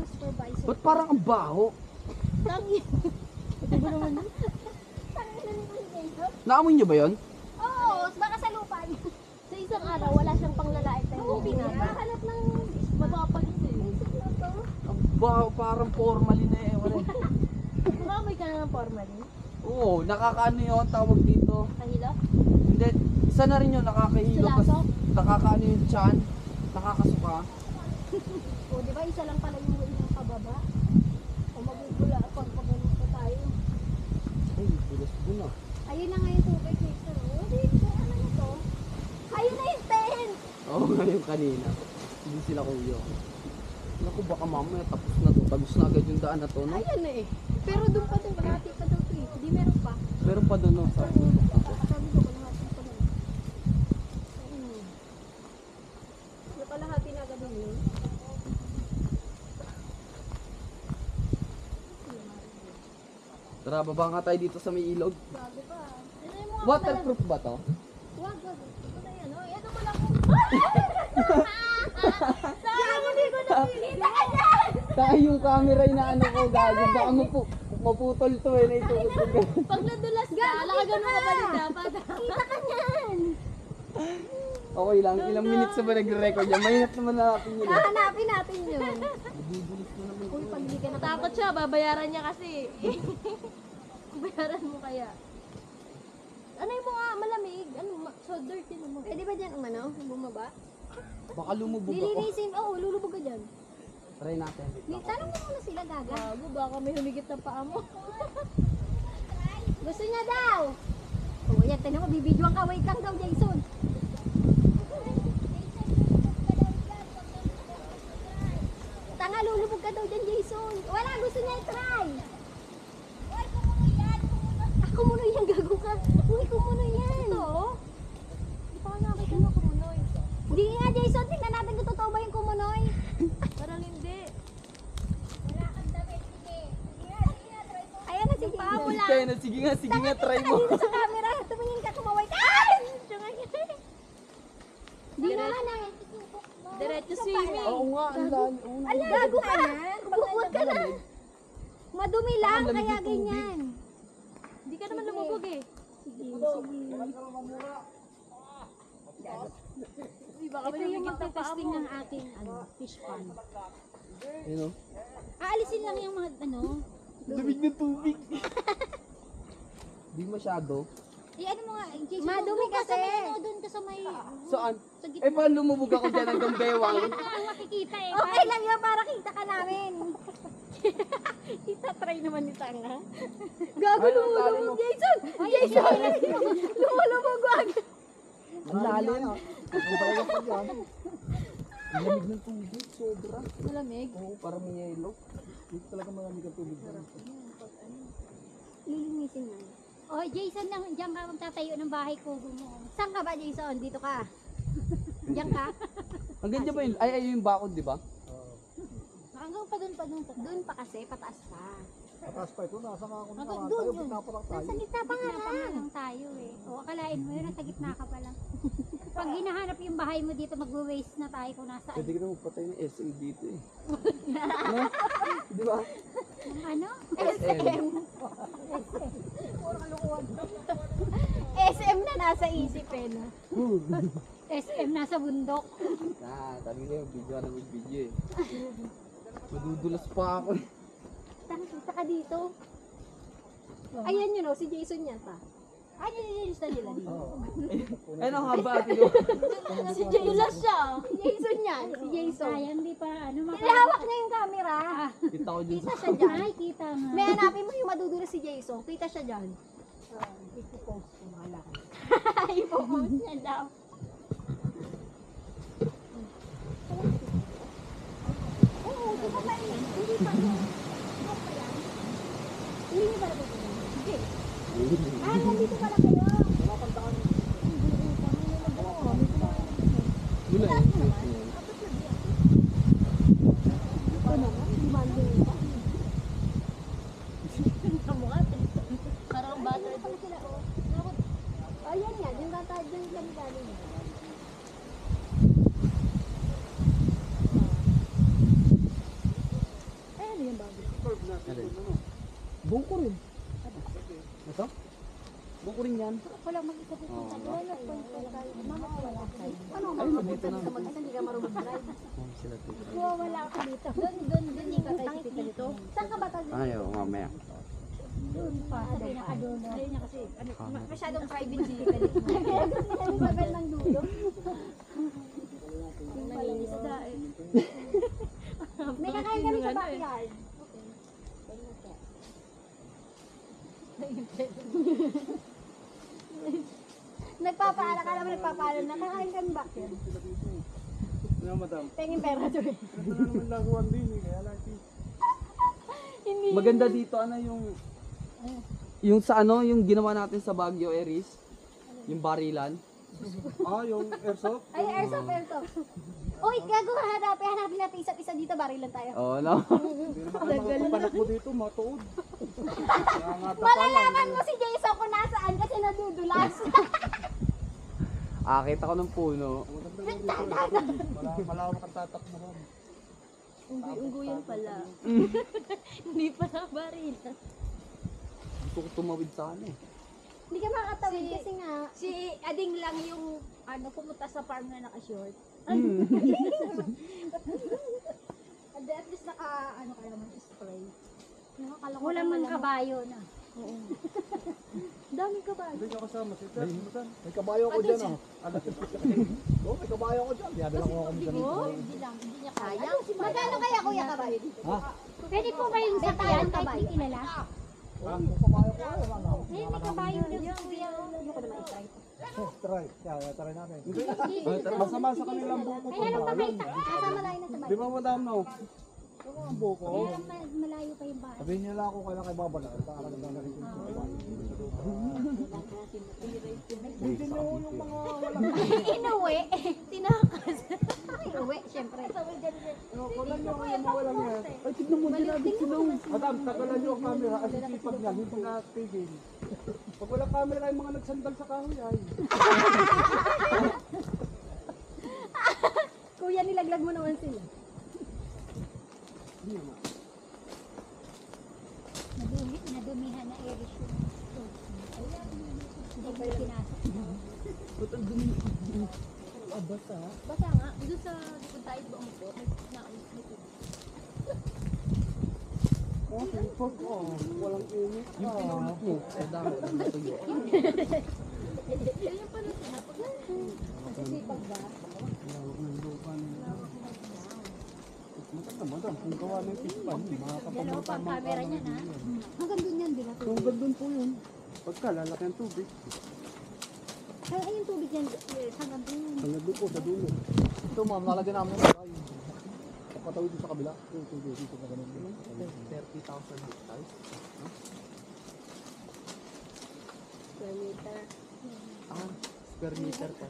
supervisor. Ba't parang ang baho? Tangi. Ito ba naman yun? Tangi na nito si Jason? Naamoy niyo ba yun? Oo, baka sa lupa niya. Sa isang araw, wala siyang panglalait na Oo, nakahanap ng mapapalis eh. Ang baho, parang formalin na eh. Wala. Nakamoy ka na ng formalin? Oo, nakakaano yun, tawag dito. Kahilo? Hindi, isa na rin yun, nakakahilo. Sulaso? Nakakaano yung tiyan, nakakasuka. O, di ba isa lang pala yung ilang pababa? O mabubula pag pagano pa tayo. Ay, bulas ko na. Ayun na nga yung tubig, Jason. O, di ba ano na to? Ayun na yung tent! Oo, ngayon kanina. Hindi sila kuyo. Naku, baka mamaya tapos na to. Tagos na agad yung daan na to, no? Ayun na eh. Pero doon pa doon, kalahati pa daw to eh. Hindi meron pa. Meron pa doon, no? Sa Sabi ko, kalahati pa doon. Nakalahati na agad doon yun. Tara, baba nga tayo dito sa may ilog. Bago pa. Ano yung mga Waterproof ba to? Wag. Ito na yan. Oh. Ito mo lang kung... Sayang, hindi ko nakikita ka dyan! Tayo yung camera na ano ko, gago. Baka maputol to eh. Naitugot ko. Pag nadulas ka, alaka ganun ka pa din dapat. Kita ka niyan! Okay lang, ilang minutes na ba nagre-record yan? Mahirap naman natin yun. Hahanapin natin yun. Mabubulis na naman. Uy, pag hindi ka natakot siya, babayaran niya kasi. Bayaran mo kaya. Ano yung mga malamig? Ano, so dirty naman. Pwede ba dyan umano? Bumaba? Baka lumubog ako. Lilinisin, oo, lulubog ka dyan. Try natin. Tanong mo muna sila, Gaga. Bago, baka may humigit na paa mo. Gusto niya daw. Oo, yan, tinan mo, bibidyoan ka. Wait lang daw, Jason. Tanga, lulubog ka daw dyan, Jason. Wala, gusto niya i-try. Ako muna yan, gago ka. Uy, kumunoy yan. Ito, di pa ka nakakita ng kumunoy. Hindi nga, Jason. Tingnan natin kung totoo ba yung kumunoy. Parang hindi. Ayan na, si paa mo lang. Sige nga, try mo. Dito sa camera, tumingin ka, kumaway ka. Ay! Di nga na. Diretso swimming. Oo nga, ang lalo. Ala, gago ka. Huwag ka na. Madumi lang, Ang lamig kaya ng tubig. ganyan. Hindi ka naman lumubog eh. Sige. Ito yung magte-testing ng ating fish pond. You know? Aalisin lang yung mga Lamig ng tubig. Di masyado. ano mo nga, madumi kasi. Doon ka sa may... Saan? Sa gitna. Eh, paano lumubog ako dyan hanggang bewang? Ang makikita eh. Okay lang yun para kita ka namin. Itatry naman ni Tanga. Gago, Ay, ang lumulubog, lalim mo. Jason! Jason! Lumulubog, wag! Ang lalim. Ang lamig ng tubig, sobra. Malamig. Oo, parang may yelo. Dito talaga malamig ang tubig. Lilinisin na. Oh, Jason, diyan ka magtatayo ng bahay ko. Saan ka ba, Jason? Dito ka. Diyan ka? Hanggang dyan ba yun? Ay, yung bakod, di ba? Hanggang pa doon. Doon pa kasi, pataas pa. Pataas pa ito, nasa mga kung Hanggang naman doon tayo, yun. gitna pa lang tayo. Nasa gitna pa nga lang tayo eh. O, akalain mo yun, nasa gitna ka pa lang. Pag hinahanap yung bahay mo dito, mag-waste na tayo kung nasaan. Pwede ka na magpatay ng SM dito eh. Ano? Di ba? Ano? SM. SM na nasa isip eh, no? SM nasa bundok. Sabi ko yung video na mag-video eh. Madudulas pa ako eh. Kita ka dito. Ayan yun o, si Jason yata. Ay, nililis na nila dito. Ay, ang haba ate ko. Si Jason siya. Si Jason yan. Si Jason. Sayang di pa ano Ilahawak niya yung camera. Kita ko dyan Kita sa... siya dyan. Ay, kita nga. May hanapin mo yung madudulas si Jason. Kita siya dyan. Ipo-post ko mga Ipo-post niya daw. Oo, di ba ba yun? Hindi pa yun. Ano pa yan? Hindi niyo ba natin? Hindi. Ah, nandito pala kayo. Gula eh. Parang butter. Ayan yan, yung kata dyan kami galing. Alin? Buko rin. Ito? Buko rin yan. Wala mag-isa dito. Wala point ko tayo. Mama, wala tayo. Ano, Ayun, nandito na. hindi ka marunong mag-drive. Sila dito. Wala ako dito. Doon yung kakay dito. Saan ka ba tayo? Ayaw, mamaya. Doon pa. Sabi na kadulo. Ayaw niya kasi, Masyadong private dito. Ang sagal ng dulo. Yung pala isa dahil. May kakain kami sa backyard. Nagpapaala ka naman nagpapaala na kakain kami backyard. Ano madam? Pengin pera to eh. Ito na naman laguan din eh. Kaya lagi. Hindi. Maganda dito ano yung sa ano, yung ginawa natin sa Baguio Eris, yung barilan. Yung airsoft? Ay, airsoft. Uy, gago, hanapin natin isa't isa dito, barilan tayo. Oo, no. Hindi naman kayo makakapanak mo dito, matuod. Malalaman mo si Jason kung nasaan kasi nadudulas. Akita ko ng puno. Malawak ang tatakbuhan. Ungguyan pala. Hindi pala barilan. Gusto ko tumawid sana eh. Hindi ka makakatawid kasi nga. Si Ading lang yung pumunta sa farm na naka-short. At least ka naman spray. wala man kabayo na. Daming kabayo. Hindi ka kasama. May kabayo ko dyan ah. Oo, may kabayo ko dyan. Dinadala ko ako dyan. Hindi niya kaya. Magkano kaya kuya kabayo dito? Ha? Pwede po ba yung satayan kahit hindi kilala? May kabayo ko. Wala na. May kabayo din kuya. Hindi ko naman i-try. Try. Kaya try natin. Masama sa kanilang buko. Kaya lang pamayta. Nasa malayo na sa Di ba madam no? Ano ang buko? Kaya lang malayo pa yung bahay. Sabihin nila ako kailan kay Baba na. Para na rin yung Bigyan nyo yung mga Inuwi. Tinakas. Inuwi, syempre. walang yung mga walang yan. Ay, tignan mo, ginagit sila. Madam, tagalan nyo ang camera kasi sipag yan, hindi nga tigil. Pag walang camera kayo mga nagsandal sa kahoy ay. Kuya, nilaglag mo naman sila. Nadumihan na irish yung hindi ba pinasok? Basta nga, doon sa likod tayo buong po, may tubig. Okay, pag walang init. Yung pinulot mo, sa dami ng natuyo. Ganyan pala siya. Sisipag ba? Maganda madam, kung gawa ng pispan, Dalawa pa ang camera niya na. Hanggang doon yan, di ba? Kung gandun po yun. Pagka lalaki ang tubig, Ay, yung tubig yan, hanggang doon. hanggang doon po sa dulo. Ito ma'am, nalagyan namin ng tayo. Kapatawid dito sa kabila. Ito, dito na ganun. 30,000 hectares. Square meter. Square meter pa.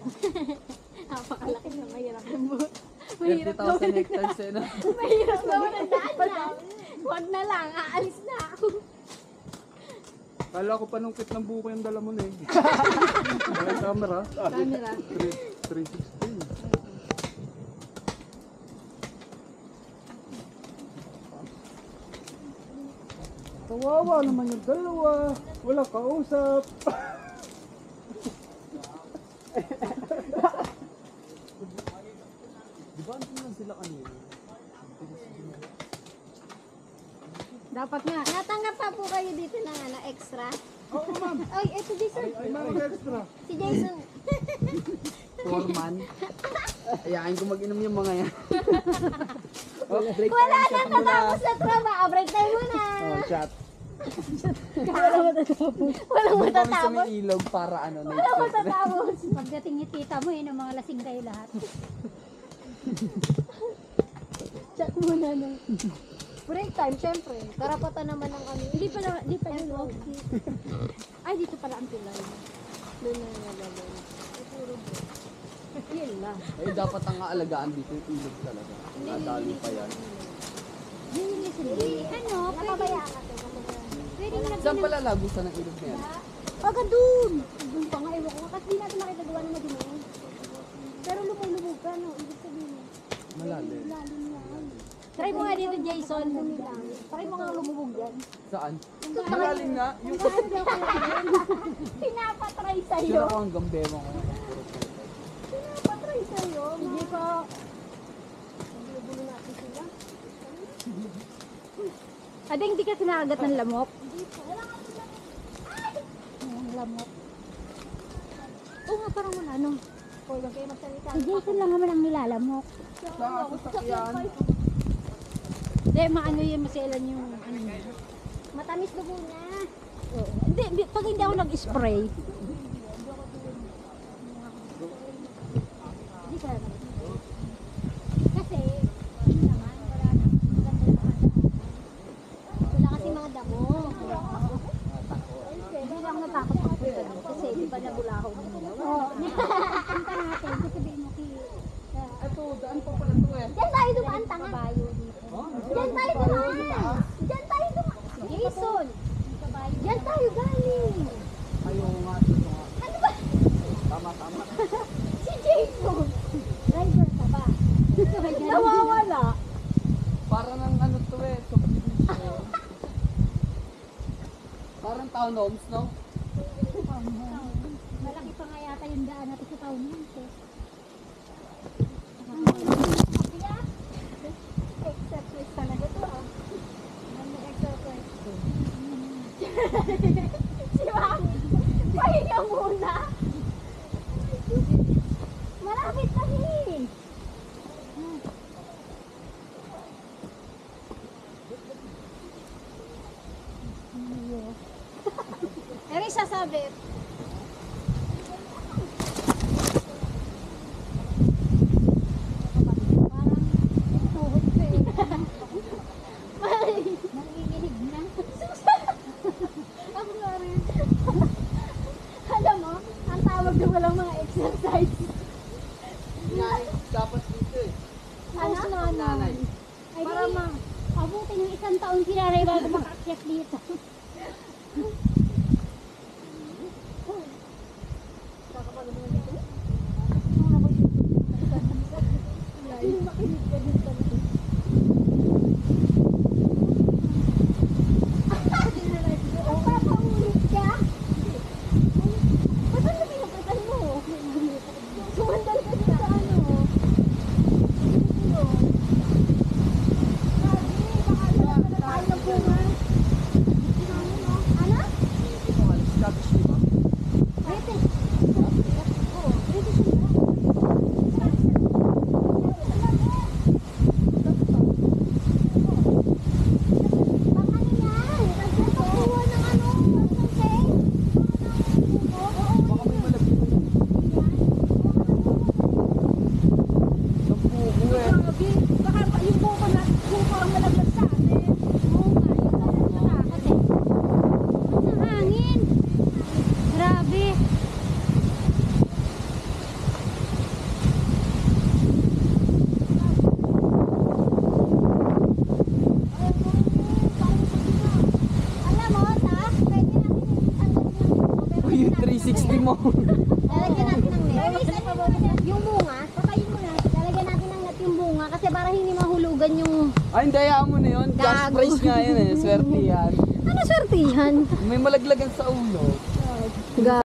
Napakalaki na mahirap yung buot. Mahirap 30,000 hectares eh na. Mahirap naman ang daan. Huwag na lang, aalis na ako. Kala ko panungkit ng buko yung dala mo na eh. Walang camera. Camera. 360. Kawawa naman yung dalawa. Wala kausap. Di ba ano lang sila kanina? Dapat nga. Natanggap pa po kayo dito ng extra. Oo ma'am. Ay, ito Jason. Ay mga extra. Si Jason. Foreman. Ayain ko mag-inom yung mga yan. Wala na tatapos na trabaho. Break time muna. Chat. Walang matatapos. Walang Doon kami sa matatapos. may ilog para ano, Walang nature. matatapos. Pagdating ni tita mo, yun ang mga lasing kayo lahat. Chat muna nung break time, syempre. Karapatan naman ng ano. Hindi pa yun. Ay, dito pala ang tulay. Doon na nalagay. Puro break. Yun lang. Eh, dapat ang aalagaan dito yung ilog talaga. Nadali pa yan. Yun yung listen. Ano, Napabayaan natin. pwede na Saan pala lagusan ng ilog na yan? Pagka doon. Doon pa nga, ewan ko. Kasi di natin makita gawa na madumi. Pero lumulubog ka, no? Ibig sabihin. Malalim. Lalim yan. Try mo nga dito, Jason. Try mo nga lumubog dyan. Saan? Malalim na. Yung Pinapatry sure sa'yo. ako hanggang bema ko. Pinapatry sa'yo. Hindi ko. Ade, hindi ka sinakagat ng lamok? Hindi po. Wala ka lamok. Oo nga, parang wala, no? Huwag kayo magsalita. Si Jason lang naman ang nilalamok. Sa sasakyan. Hindi, maano yun, maselan yung ano. Matamis dugo niya. Hindi, pag hindi ako nag-spray. Hindi ka naman. Kasi, yun naman, wala na. Maganda naman. Wala kasi mga damo. Hindi lang natakot ako kasi di ba nabulaho mo nila? Oo. Punta natin. Kasi sabihin mo Ito, daan pa pala ito eh. Diyan tayo dumaan, tanga. Diyan tayo dumaan. Diyan tayo dumaan. Jason. Diyan tayo galing. Ayaw nga. Dito nga. Ano ba? Tama, tama. Si Jason. Driver ka ba? Nawawala. Para ng ano to eh. Subdivision. Parang town homes, no? Malaki pa nga yata yung daan natin sa taon yun. Exercise talaga to ah. Ano exercise to? Si Mami, pahinga muna. Malapit na eh. Pero isasabit. Parang tuhod ko eh. Nanginginig na. Ako nga rin. Alam mo, ang tawag na walang mga exercise. Dapat dito eh. Ano? Nanay. Ay, para abutin ng isang taon si Nanay bago makaakyat dito. Papahulit ka? Ba't ano pinapatan mo? Sumandal ka sa ano? Ano? Ito nga, established di ba? Baka may malagyan mo. Ang buko eh. Grabe. Baka yung buko na, buko ang malaglag sa atin. Hangin. Grabe. Alam mo, ta, pwede natin Uy, yung 360 mo. lalagyan natin ng net. Yung bunga, patayin mo na. Lalagyan natin ng net yung bunga kasi para hindi mahulugan yung... Ay, hindi, hayaan mo na yun. Cash Gago. prize nga yun eh. Swerte yan. Ano swerte yan? May malaglagan sa ulo.